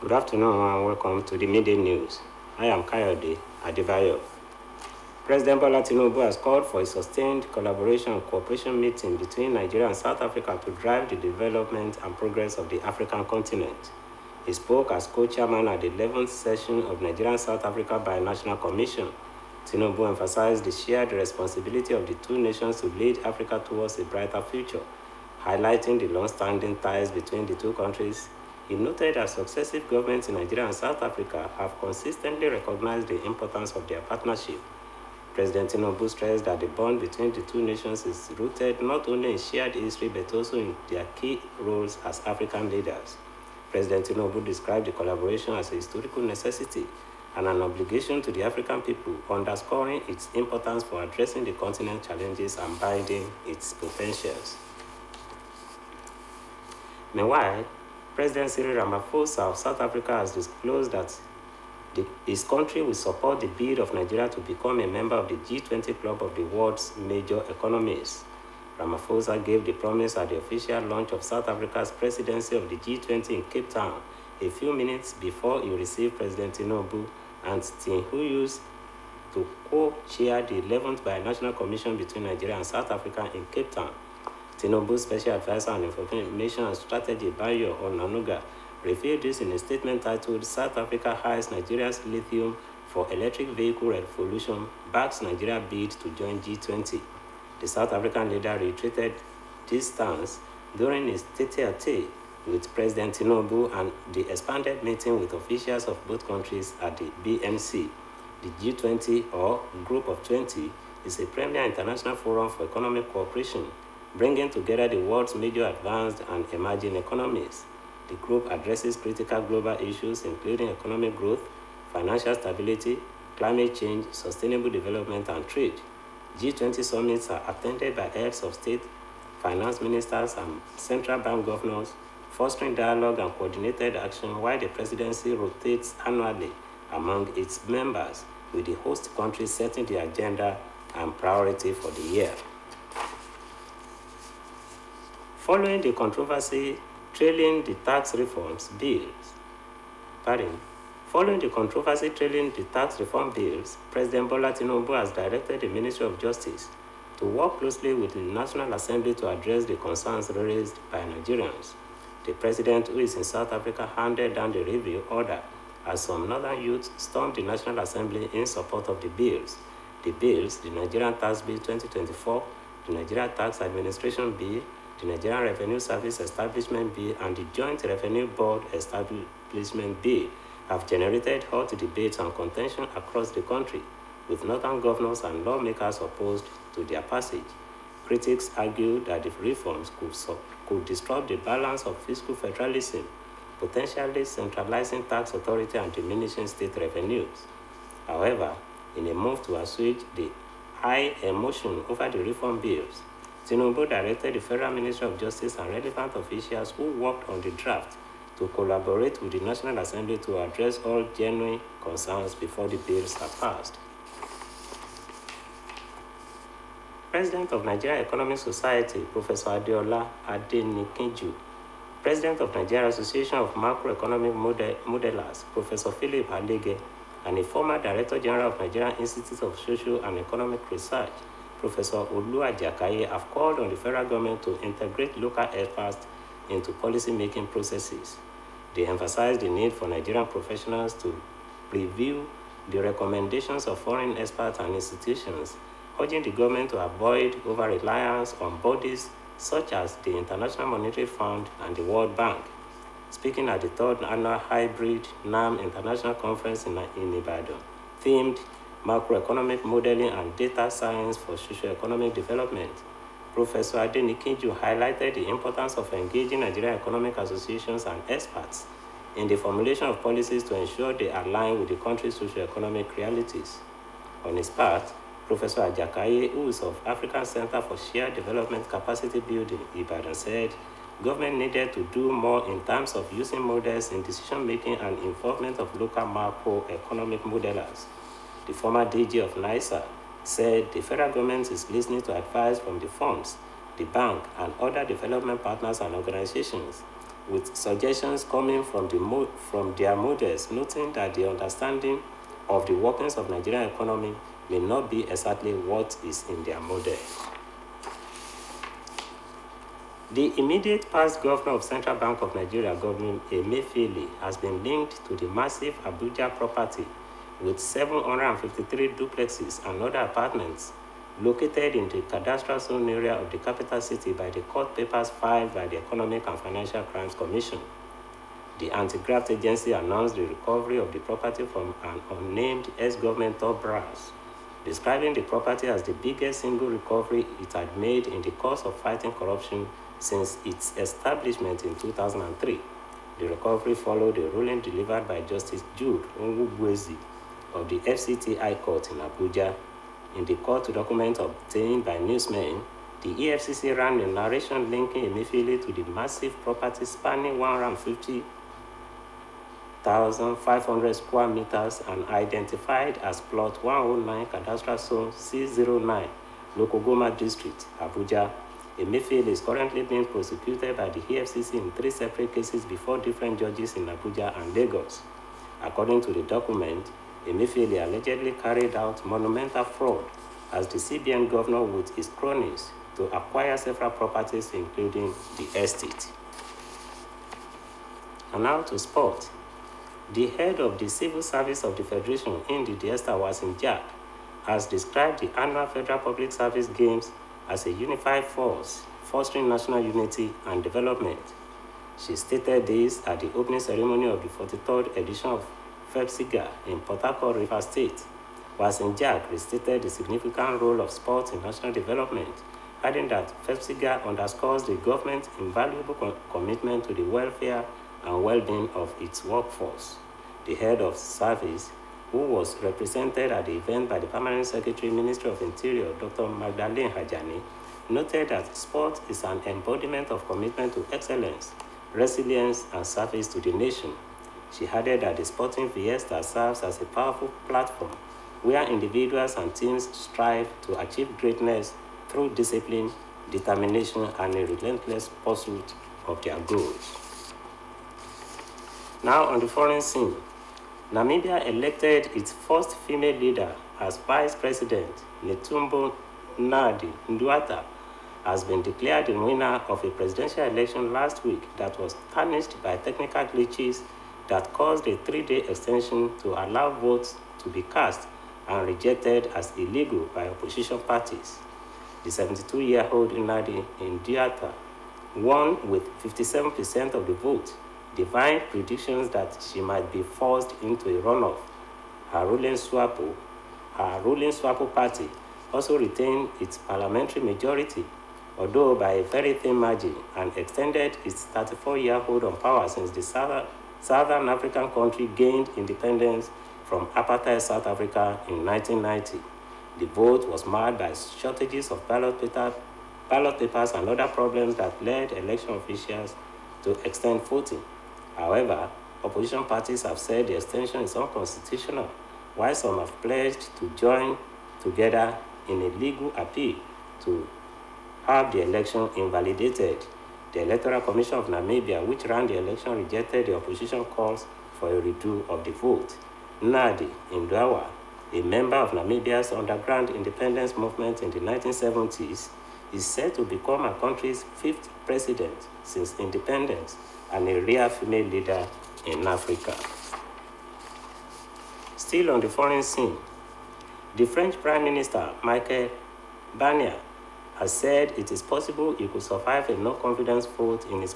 Good afternoon and welcome to the Midday News. I am Kayode Adebayo. President Bola Tinubu has called for a sustained collaboration and cooperation meeting between Nigeria and South Africa to drive the development and progress of the African continent. He spoke as co-chairman at the 11th session of Nigeria and South Africa Binational Commission. Tinubu emphasized the shared responsibility of the two nations to lead Africa towards a brighter future, highlighting the long-standing ties between the two countries. He noted that successive governments in Nigeria and South Africa have consistently recognized the importance of their partnership. President Tinubu stressed that the bond between the two nations is rooted not only in shared history but also in their key roles as African leaders. President Tinubu described the collaboration as a historical necessity and an obligation to the African people, underscoring its importance for addressing the continent's challenges and binding its potentials. Meanwhile, President Cyril Ramaphosa of South Africa has disclosed that his country will support the bid of Nigeria to become a member of the G20 club of the world's major economies. Ramaphosa gave the promise at the official launch of South Africa's presidency of the G20 in Cape Town a few minutes before he received President Tinubu and Tinhuyu's to co-chair the 11th Binational Commission between Nigeria and South Africa in Cape Town. Tinubu's Special Advisor on Information and Strategy, Bayo Onanuga, revealed this in a statement titled South Africa Highs Nigeria's Lithium for Electric Vehicle Revolution Backs Nigeria Bid to join G20. The South African leader reiterated this stance during his tete-a-tete with President Tinubu and the expanded meeting with officials of both countries at the BNC. The G20, or Group of 20, is a premier international forum for economic cooperation, bringing together the world's major advanced and emerging economies. The group addresses critical global issues including economic growth, financial stability, climate change, sustainable development, and trade. G20 summits are attended by heads of state, finance ministers, and central bank governors, fostering dialogue and coordinated action while the presidency rotates annually among its members, with the host country setting the agenda and priority for the year. Following the controversy trailing the tax reform bills, President Bola Tinubu has directed the Ministry of Justice to work closely with the National Assembly to address the concerns raised by Nigerians. The president, who is in South Africa, handed down the review order as some northern youths stormed the National Assembly in support of the bills. The bills, the Nigerian Tax Bill 2024, the Nigerian Tax Administration Bill, the Nigerian Revenue Service Establishment Bill, and the Joint Revenue Board Establishment Bill have generated hot debates and contention across the country, with northern governors and lawmakers opposed to their passage. Critics argue that the reforms could disrupt the balance of fiscal federalism, potentially centralizing tax authority and diminishing state revenues. However, in a move to assuage the high emotion over the reform bills, Tinubu directed the Federal Ministry of Justice and relevant officials who worked on the draft to collaborate with the National Assembly to address all genuine concerns before the bills are passed. President of Nigeria Economic Society, Professor Adeleke, President of Nigeria Association of Macroeconomic Modelers, Professor Philip Adeleke, and a former Director General of Nigerian Institute of Social and Economic Research, Professor Adeleke, have called on the federal government to integrate local experts into policy-making processes. They emphasized the need for Nigerian professionals to review the recommendations of foreign experts and institutions, urging the government to avoid over-reliance on bodies such as the International Monetary Fund and the World Bank. Speaking at the third annual Hybrid NAM International Conference in Ibadan, themed Macroeconomic Modeling and Data Science for Socio-Economic Development, Professor Adeleke highlighted the importance of engaging Nigerian economic associations and experts in the formulation of policies to ensure they align with the country's socio-economic realities. On his part, Professor Adeleke, who is of African Center for Shared Development Capacity Building, Ibadan, said government needed to do more in terms of using models in decision-making and involvement of local macroeconomic modelers. The former DG of NISA said the federal government is listening to advice from the funds, the bank, and other development partners and organizations, with suggestions coming from their models, noting that the understanding of the workings of Nigerian economy may not be exactly what is in their model. The immediate past governor of Central Bank of Nigeria, Governor Emefiele, has been linked to the massive Abuja property with 753 duplexes and other apartments located in the cadastral zone area of the capital city by the court papers filed by the Economic and Financial Crimes Commission. The anti-graft agency announced the recovery of the property from an unnamed ex-government top brass, describing the property as the biggest single recovery it had made in the course of fighting corruption since its establishment in 2003. The recovery followed a ruling delivered by Justice Jude Onwubuezi of the FCT High Court in Abuja. In the court document obtained by newsmen, the EFCC ran a narration linking Emefiele to the massive property spanning 150,500 square meters and identified as Plot 109 Cadastral Zone C09, Lokogoma District, Abuja. Emefiele is currently being prosecuted by the EFCC in 3 separate cases before different judges in Abuja and Lagos. According to the document, Emefiele allegedly carried out monumental fraud as the CBN governor with his cronies to acquire several properties, including the estate. And now to sport. The head of the Civil Service of the Federation, Indi Diesta Wasinjak, has described the annual Federal Public Service Games as a unified force, fostering national unity and development. She stated this at the opening ceremony of the 43rd edition of FEPSIGA in Port Harcourt, Rivers State. Wasinjak restated the significant role of sport in national development, adding that FEPSIGA underscores the government's invaluable commitment to the welfare and well-being of its workforce. The head of service, who was represented at the event by the Permanent Secretary, Ministry of Interior, Dr. Magdalene Hajani, noted that sport is an embodiment of commitment to excellence, resilience, and service to the nation. She added that the sporting fiesta serves as a powerful platform where individuals and teams strive to achieve greatness through discipline, determination, and a relentless pursuit of their goals. Now on the foreign scene, Namibia elected its first female leader as Vice President. Netumbo Nandi-Ndaitwah has been declared the winner of a presidential election last week that was tarnished by technical glitches that caused a 3-day extension to allow votes to be cast and rejected as illegal by opposition parties. The 72-year-old Nandi-Ndaitwah won with 57% of the vote, defying predictions that she might be forced into a runoff. Her ruling SWAPO party also retained its parliamentary majority, although by a very thin margin, and extended its 34-year hold on power since the Southern African country gained independence from apartheid South Africa in 1990. The vote was marred by shortages of ballot papers and other problems that led election officials to extend voting. However, opposition parties have said the extension is unconstitutional, while some have pledged to join together in a legal appeal to have the election invalidated. The Electoral Commission of Namibia, which ran the election, rejected the opposition calls for a redo of the vote. Nandi-Ndaitwah, a member of Namibia's underground independence movement in the 1970s, is said to become our country's 5th president since independence and a rare female leader in Africa. Still on the foreign scene, the French Prime Minister, Michel Barnier, has said it is possible he could survive a no-confidence vote in his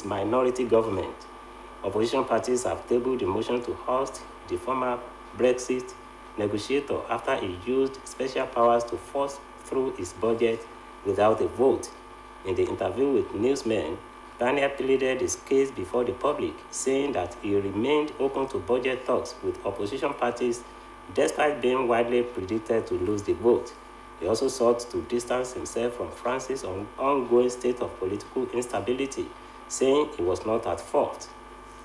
minority government. Opposition parties have tabled the motion to oust the former Brexit negotiator after he used special powers to force through his budget without a vote. In the interview with newsmen, Barnier pleaded his case before the public, saying that he remained open to budget talks with opposition parties despite being widely predicted to lose the vote. He also sought to distance himself from France's ongoing state of political instability, saying he was not at fault.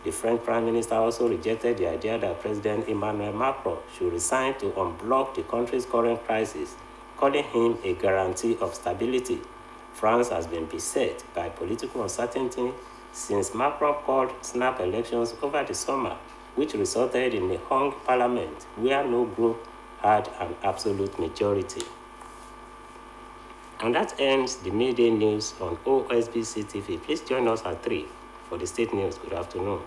The French Prime Minister also rejected the idea that President Emmanuel Macron should resign to unblock the country's current crisis, calling him a guarantee of stability. France has been beset by political uncertainty since Macron called snap elections over the summer, which resulted in a hung parliament where no group had an absolute majority. And that ends the midday news on OSBC TV. Please join us at 3 for the state news. Good afternoon.